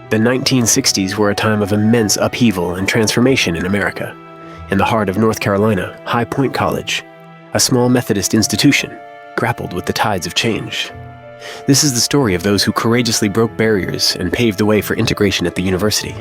The 1960s were a time of immense upheaval and transformation in America. In the heart of North Carolina, High Point College, a small Methodist institution, grappled with the tides of change. This is the story of those who courageously broke barriers and paved the way for integration at the university.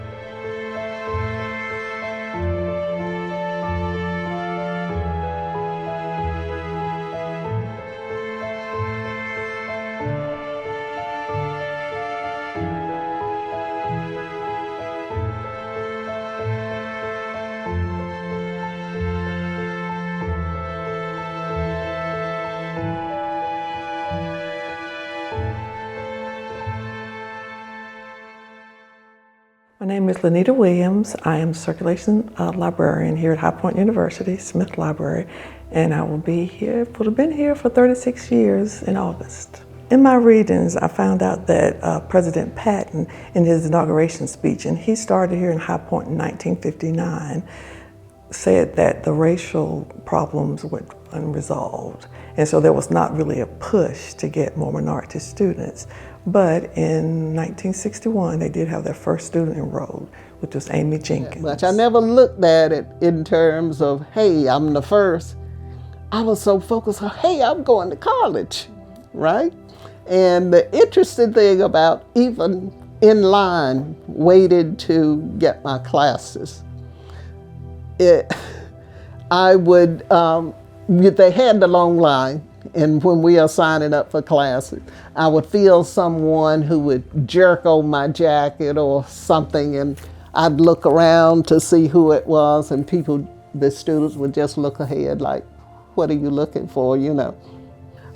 My name is Lenita Williams. I am circulation librarian here at High Point University, Smith Library, and I will be here, would have been here for 36 years in August. In my readings, I found out that President Patton, in his inauguration speech, and he started here in High Point in 1959, said that the racial problems went unresolved. And so there was not really a push to get more minority students. But in 1961, they did have their first student enrolled, which was Amy Jenkins. But I never looked at it in terms of, hey, I'm the first. I was so focused on, hey, I'm going to college, right? And the interesting thing about even in line, waited to get my classes, I would, they had the long line. And when we are signing up for classes, I would feel someone who would jerk on my jacket or something, and I'd look around to see who it was, and the students would just look ahead like, what are you looking for, you know?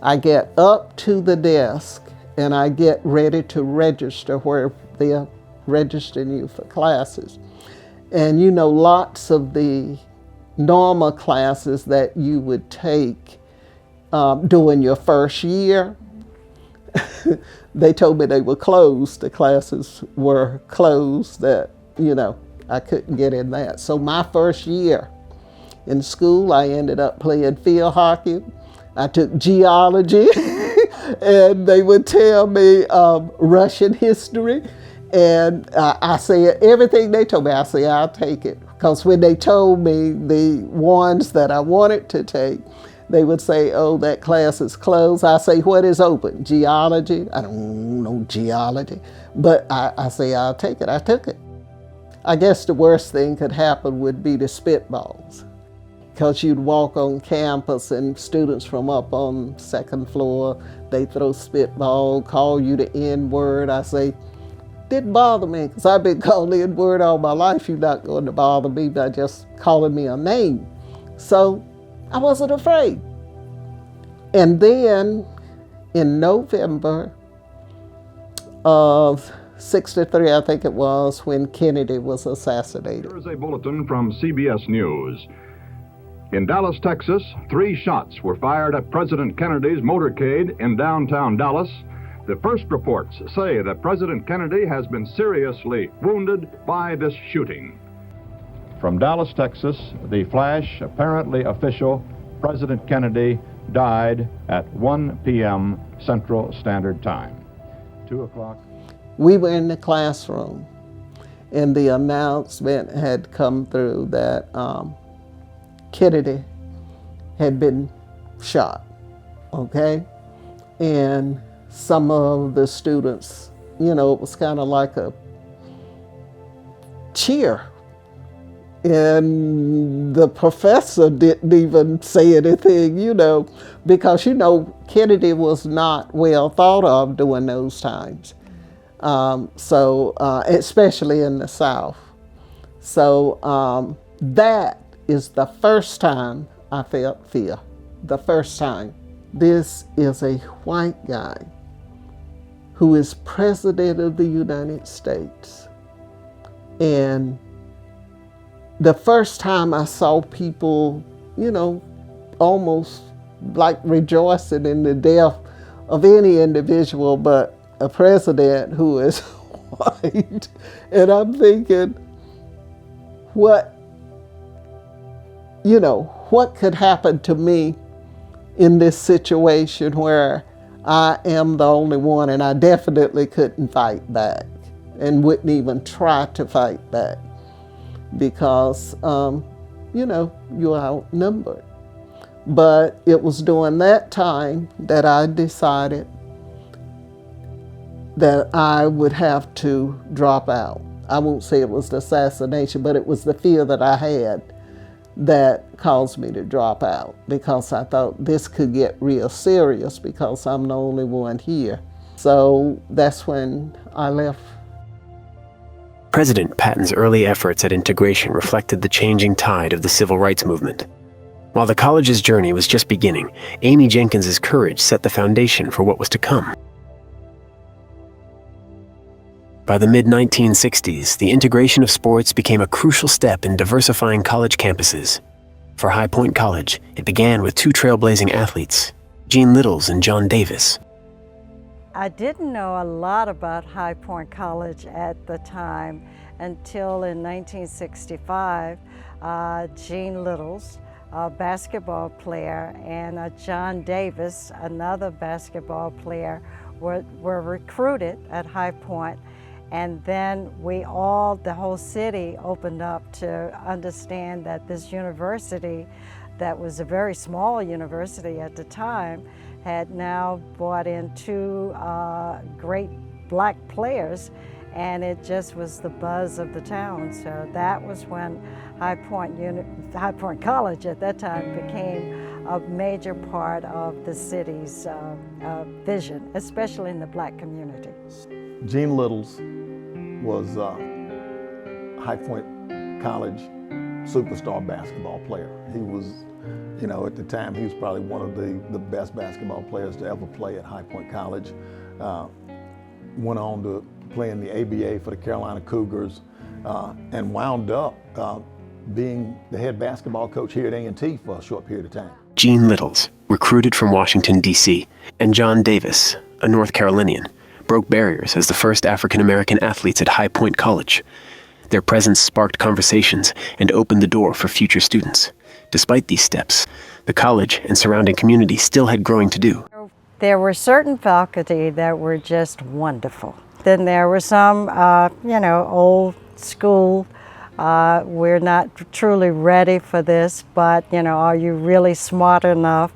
I get up to the desk and I get ready to register where they're registering you for classes. And you know, lots of the normal classes that you would take during your first year, they told me they were closed. The classes were closed, that, you know, I couldn't get in that. So my first year in school, I ended up playing field hockey. I took geology, and they would tell me Russian history. And I said, everything they told me, I said, I'll take it. Because when they told me the ones that I wanted to take, they would say, oh, that class is closed. I say, what is open? Geology? I don't know geology. But I say, I'll take it. I took it. I guess the worst thing could happen would be the spitballs. Because you'd walk on campus and students from up on second floor, they throw spitball, call you the N-word. I say, didn't bother me, because I've been called the N-word all my life. You're not going to bother me by just calling me a name. So I wasn't afraid. And then in November of '63, I think it was, when Kennedy was assassinated. Here is a bulletin from CBS News. In Dallas, Texas, 3 shots were fired at President Kennedy's motorcade in downtown Dallas. The first reports say that President Kennedy has been seriously wounded by this shooting. From Dallas, Texas, the flash, apparently official, President Kennedy died at 1 p.m. Central Standard Time. 2 o'clock. We were in the classroom, and the announcement had come through that Kennedy had been shot, okay? And some of the students, you know, it was kind of like a cheer. And the professor didn't even say anything, you know, because, you know, Kennedy was not well thought of during those times. Especially in the South. So that is the first time I felt fear, the first time. This is a white guy who is President of the United States. And the first time I saw people, you know, almost like rejoicing in the death of any individual, but a president who is white. And I'm thinking, what could happen to me in this situation where I am the only one, and I definitely couldn't fight back. and wouldn't even try to fight back because, you know, you're outnumbered. But it was during that time that I decided that I would have to drop out. I won't say it was the assassination, but it was the fear that I had that caused me to drop out, because I thought this could get real serious because I'm the only one here. So that's when I left. President Patton's early efforts at integration reflected the changing tide of the civil rights movement. While the college's journey was just beginning, Amy Jenkins's courage set the foundation for what was to come. By the mid-1960s, the integration of sports became a crucial step in diversifying college campuses. For High Point College, it began with two trailblazing athletes, Jean Littles and John Davis. I didn't know a lot about High Point College at the time until in 1965, Jean Littles, a basketball player, and John Davis, another basketball player, were recruited at High Point. And then the whole city opened up to understand that this university, that was a very small university at the time, had now brought in two great black players, and it just was the buzz of the town. So that was when High Point College at that time became a major part of the city's vision, especially in the black community. Jean Littles was a High Point College superstar basketball player. He was, you know, at the time, he was probably one of the best basketball players to ever play at High Point College. Went on to play in the ABA for the Carolina Cougars, and wound up being the head basketball coach here at A&T for a short period of time. Jean Littles, recruited from Washington, D.C., and John Davis, a North Carolinian, broke barriers as the first African-American athletes at High Point College. Their presence sparked conversations and opened the door for future students. Despite these steps, the college and surrounding community still had growing to do. There were certain faculty that were just wonderful. Then there were some, old school, we're not truly ready for this, but, are you really smart enough?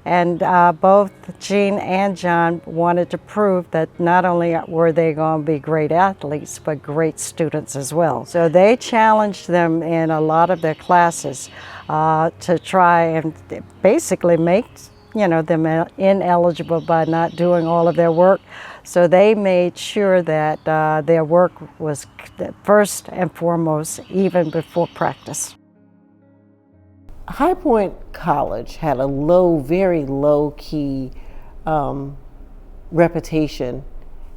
And both Jean and John wanted to prove that not only were they going to be great athletes, but great students as well. So they challenged them in a lot of their classes to try and basically make them ineligible by not doing all of their work. So they made sure that their work was first and foremost, even before practice. High Point College had a very low-key reputation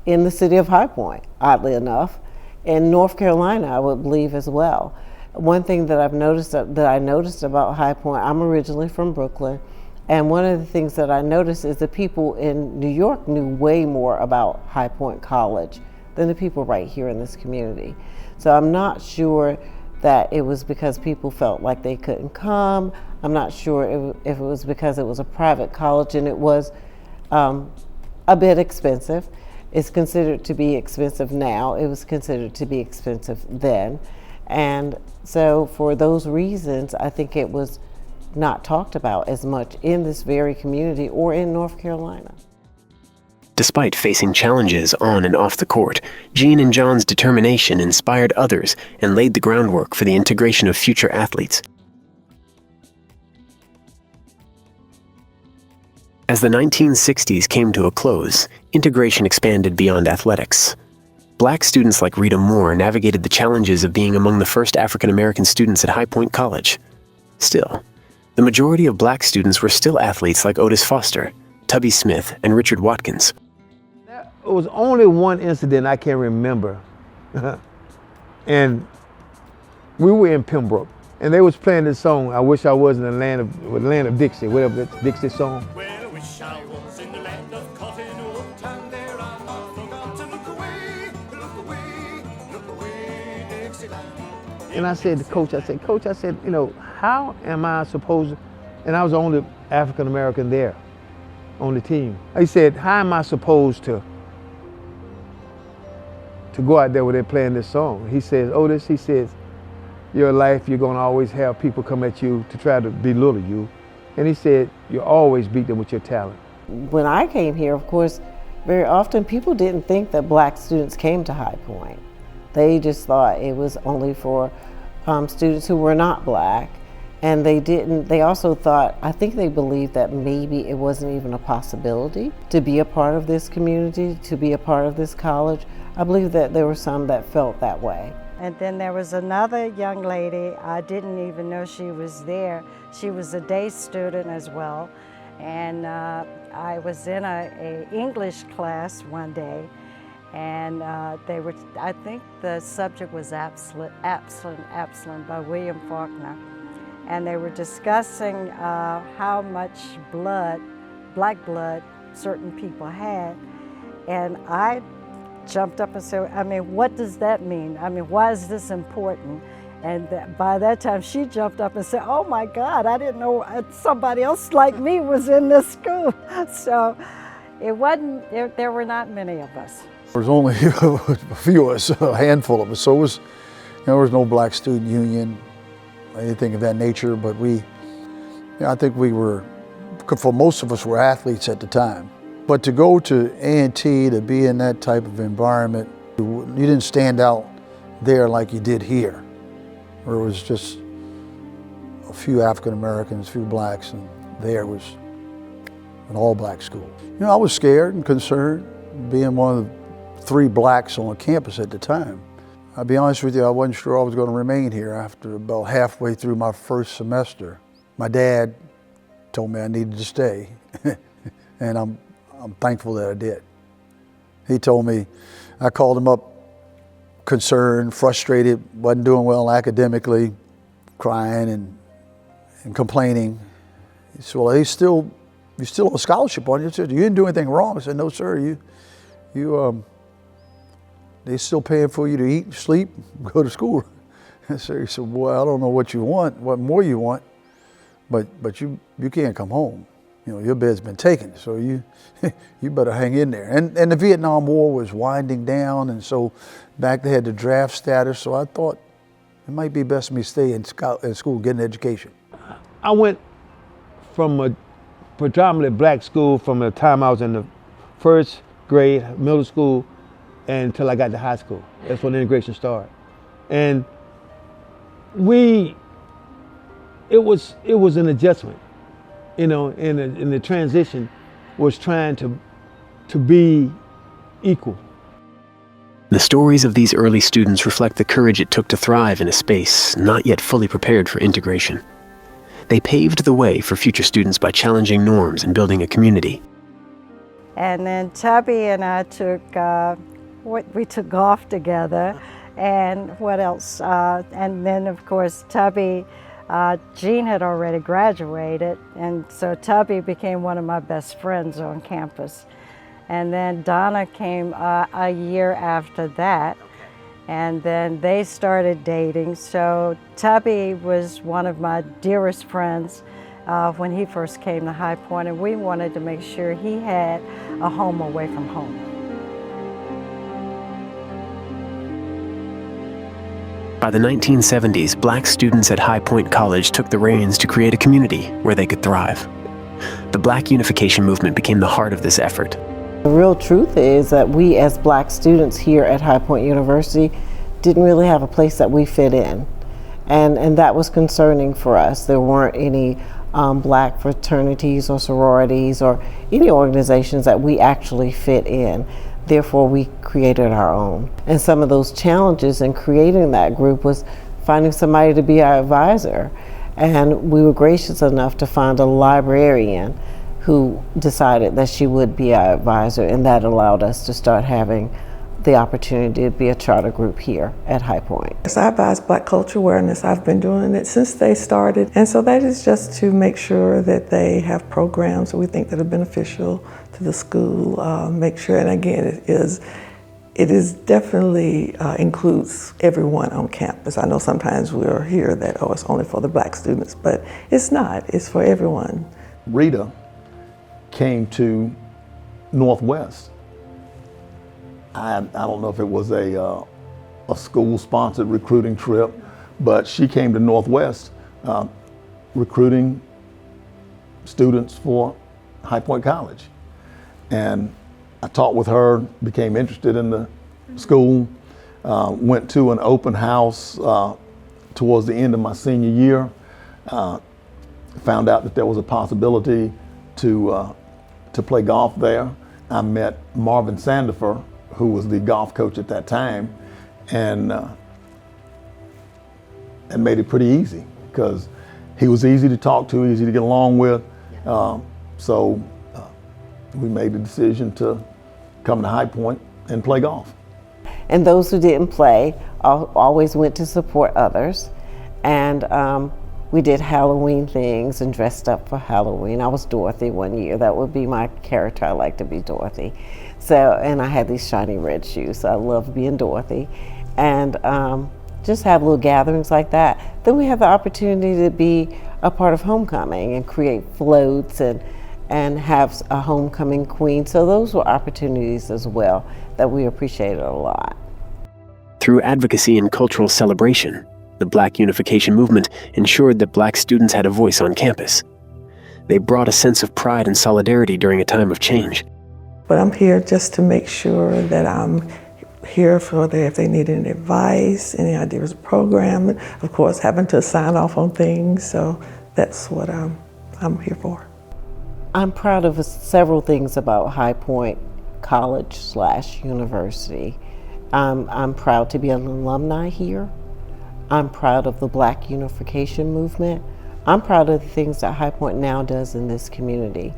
in the city of High Point, oddly enough, in North Carolina, I would believe as well. One thing that I noticed about High Point, I'm originally from Brooklyn, and one of the things that I noticed is the people in New York knew way more about High Point College than the people right here in this community. So I'm not sure that it was because people felt like they couldn't come. I'm not sure if it was because it was a private college and it was a bit expensive. It's considered to be expensive now. It was considered to be expensive then. And so for those reasons, I think it was not talked about as much in this very community or in North Carolina. Despite facing challenges on and off the court, Jean and John's determination inspired others and laid the groundwork for the integration of future athletes. As the 1960s came to a close, integration expanded beyond athletics. Black students like Rita Moore navigated the challenges of being among the first African-American students at High Point College. Still, the majority of black students were still athletes like Otis Foster, Tubby Smith, and Richard Watkins. It was only one incident I can remember. And we were in Pembroke, and they was playing this song, I Wish I Was in the Land of Dixie, whatever that Dixie song. Well, I wish I was in the land of cotton wool, and there I forgot to look away, Dixieland. And I said to Coach, Coach, how am I supposed to, and I was the only African American there on the team. He said, how am I supposed to to go out there where they're playing this song. He says, Otis, he says, your life, you're gonna always have people come at you to try to belittle you. And he said, you always beat them with your talent. When I came here, of course, very often people didn't think that black students came to High Point. They just thought it was only for students who were not black. And they also thought, I think they believed that maybe it wasn't even a possibility to be a part of this community, to be a part of this college. I believe that there were some that felt that way. And then there was another young lady, I didn't even know she was there. She was a day student as well. And I was in a English class one day, and I think the subject was Absalom by William Faulkner. And they were discussing how much blood, black blood, certain people had. And I jumped up and said, I mean, what does that mean? I mean, why is this important? And by that time, she jumped up and said, oh my God, I didn't know somebody else like me was in this school. So it wasn't, there were not many of us. There was only a few of us, a handful of us. So it was, there was no black student union, anything of that nature, but I think we were, for most of us, were athletes at the time. But to go to A&T, to be in that type of environment, you didn't stand out there like you did here, where it was just a few African Americans, a few blacks, and there was an all-black school. I was scared and concerned, being one of the 3 blacks on campus at the time. I'll be honest with you, I wasn't sure I was going to remain here after about halfway through my first semester. My dad told me I needed to stay, and I'm thankful that I did. He told me, I called him up concerned, frustrated, wasn't doing well academically, crying and complaining. He said, well, you still on a scholarship on you? I said, you didn't do anything wrong. I said, no, sir, they're still paying for you to eat, sleep, go to school. So he said, boy, I don't know what you want, what more you want, but you can't come home. Your bed's been taken, so you better hang in there. And the Vietnam War was winding down, and so back they had the draft status, so I thought it might be best for me to stay in school, get an education. I went from a predominantly black school from the time I was in the first grade, middle school, until I got to high school. That's when integration started. And it was an adjustment. And the transition was trying to be equal. The stories of these early students reflect the courage it took to thrive in a space not yet fully prepared for integration. They paved the way for future students by challenging norms and building a community. And then Tubby and I we took golf together, and what else? And then of course Tubby, Jean had already graduated, and so Tubby became one of my best friends on campus. And then Donna came a year after that, and then they started dating. So Tubby was one of my dearest friends when he first came to High Point, and we wanted to make sure he had a home away from home. By the 1970s, black students at High Point College took the reins to create a community where they could thrive. The Black Unification Movement became the heart of this effort. The real truth is that we as black students here at High Point University didn't really have a place that we fit in. And that was concerning for us. There weren't any black fraternities or sororities or any organizations that we actually fit in. Therefore, we created our own. And some of those challenges in creating that group was finding somebody to be our advisor. And we were gracious enough to find a librarian who decided that she would be our advisor, and that allowed us to start having the opportunity to be a charter group here at High Point. Yes, I advise Black Culture Awareness. I've been doing it since they started, and so that is just to make sure that they have programs that we think that are beneficial to the school, make sure, and again, it is definitely includes everyone on campus. I know sometimes we'll hear that, oh, it's only for the black students, but it's not, it's for everyone. Rita came to Northwest I don't know if it was a school-sponsored recruiting trip, but she came to Northwest recruiting students for High Point College. And I talked with her, became interested in the school, went to an open house towards the end of my senior year, found out that there was a possibility to play golf there. I met Marvin Sandifer, who was the golf coach at that time, and made it pretty easy because he was easy to talk to, easy to get along with. So we made the decision to come to High Point and play golf. And those who didn't play always went to support others. And we did Halloween things and dressed up for Halloween. I was Dorothy one year. That would be my character. I like to be Dorothy. So, and I had these shiny red shoes. So I loved being Dorothy. And just have little gatherings like that. Then we have the opportunity to be a part of homecoming and create floats and have a homecoming queen. So those were opportunities as well that we appreciated a lot. Through advocacy and cultural celebration, the Black Unification Movement ensured that Black students had a voice on campus. They brought a sense of pride and solidarity during a time of change. But I'm here just to make sure that I'm here for them if they need any advice, any ideas of programming, of course having to sign off on things, so that's what I'm here for. I'm proud of several things about High Point College/University. I'm proud to be an alumni here. I'm proud of the Black Unification Movement. I'm proud of the things that High Point now does in this community.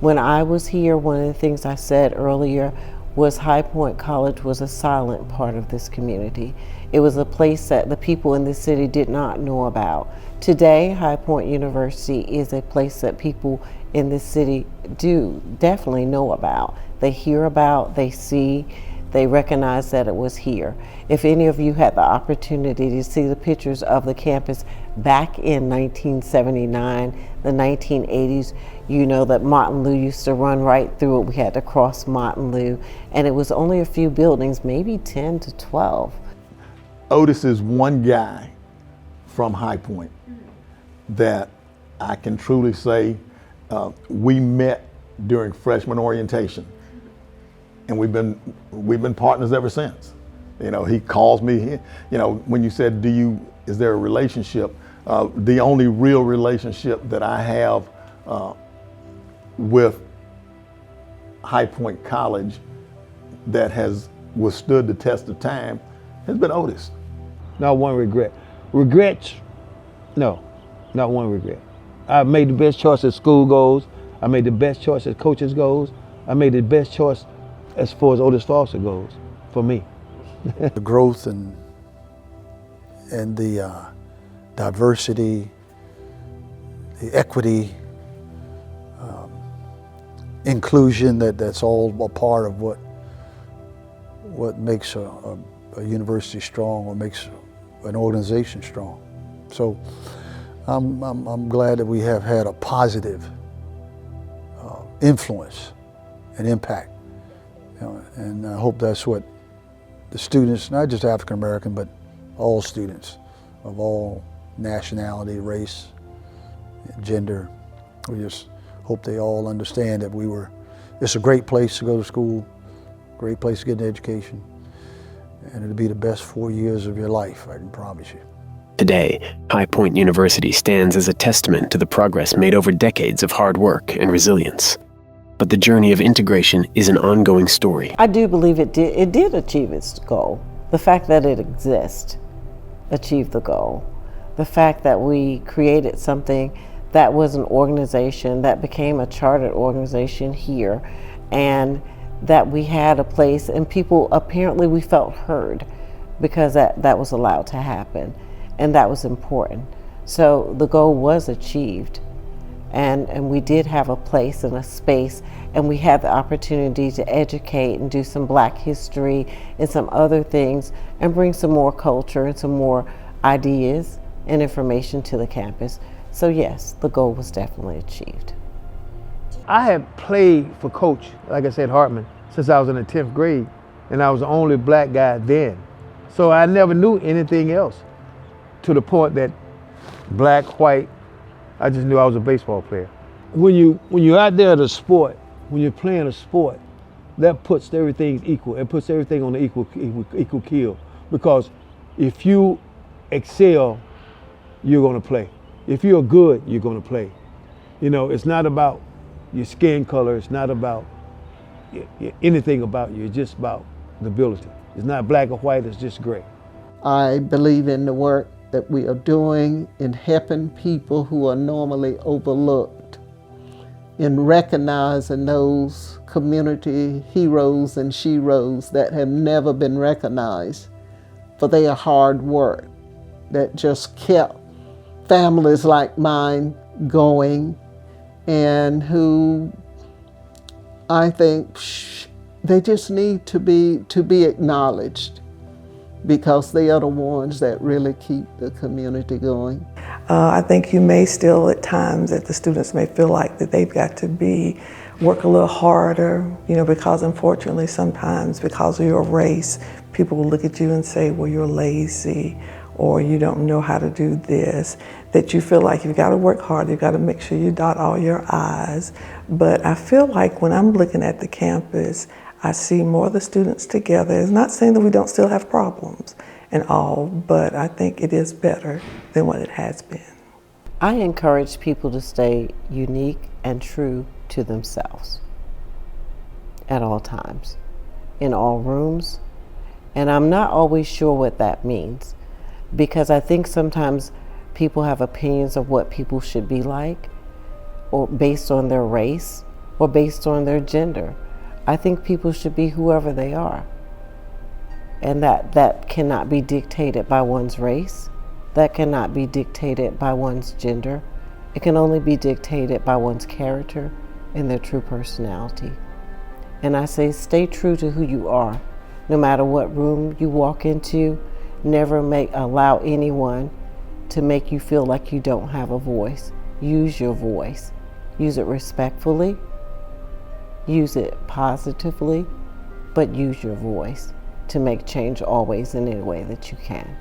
When I was here, one of the things I said earlier was High Point College was a silent part of this community. It was a place that the people in this city did not know about. Today, High Point University is a place that people in this city do definitely know about. They hear about, they see, they recognize that it was here. If any of you had the opportunity to see the pictures of the campus back in 1979, the 1980s, you know that Montanlou used to run right through it. We had to cross Montanlou, and it was only a few buildings, maybe 10 to 12. Otis is one guy from High Point that I can truly say we met during freshman orientation, and we've been partners ever since. You know, he calls me. You know, when you said, is there a relationship? The only real relationship that I have with High Point College that has withstood the test of time has been Otis. Not one regret. Regrets? No, not one regret. I made the best choice as school goes. I made the best choice as coaches goes. I made the best choice as far as Otis Foster goes, for me. The growth and the diversity, the equity, inclusion, that's all a part of what makes a university strong, or makes an organization strong. So I'm glad that we have had a positive influence and impact, you know, and I hope that's what the students, not just African American, but all students of all nationality, race, gender, we just hope they all understand that it's a great place to go to school, great place to get an education, and it'll be the best 4 years of your life, I can promise you. Today, High Point University stands as a testament to the progress made over decades of hard work and resilience. But the journey of integration is an ongoing story. I do believe it did achieve its goal. The fact that it exists achieved the goal. The fact that we created something that was an organization that became a chartered organization here, and that we had a place, and people, apparently we felt heard because that was allowed to happen, and that was important. So the goal was achieved, and we did have a place and a space, and we had the opportunity to educate and do some Black history and some other things, and bring some more culture and some more ideas and information to the campus. So yes, the goal was definitely achieved. I have played for Coach, like I said, Hartman, since I was in the 10th grade. and I was the only black guy then. So I never knew anything else, to the point that black, white, I just knew I was a baseball player. When you're out there at a sport, when you're playing a sport, that puts everything equal. It puts everything on the equal keel. Because if you excel, you're gonna play. If you're good, you're gonna play. You know, it's not about your skin color, it's not about anything about you, it's just about the ability. It's not black or white, it's just gray. I believe in the work that we are doing in helping people who are normally overlooked, in recognizing those community heroes and sheroes that have never been recognized for their hard work, that just kept families like mine going, and who I think they just need to be acknowledged, because they are the ones that really keep the community going. I think you may still at times that the students may feel like that they've got to work a little harder, you know, because unfortunately sometimes because of your race, people will look at you and say, well, you're lazy, or you don't know how to do this, that you feel like you've got to work hard, you've got to make sure you dot all your I's. But I feel like when I'm looking at the campus, I see more of the students together. It's not saying that we don't still have problems and all, but I think it is better than what it has been. I encourage people to stay unique and true to themselves at all times, in all rooms. And I'm not always sure what that means, because I think sometimes people have opinions of what people should be like, or based on their race, or based on their gender. I think people should be whoever they are. And that cannot be dictated by one's race. That cannot be dictated by one's gender. It can only be dictated by one's character and their true personality. And I say stay true to who you are. No matter what room you walk into, never allow anyone to make you feel like you don't have a voice. Use your voice. Use it respectfully. Use it positively, but use your voice to make change always in any way that you can.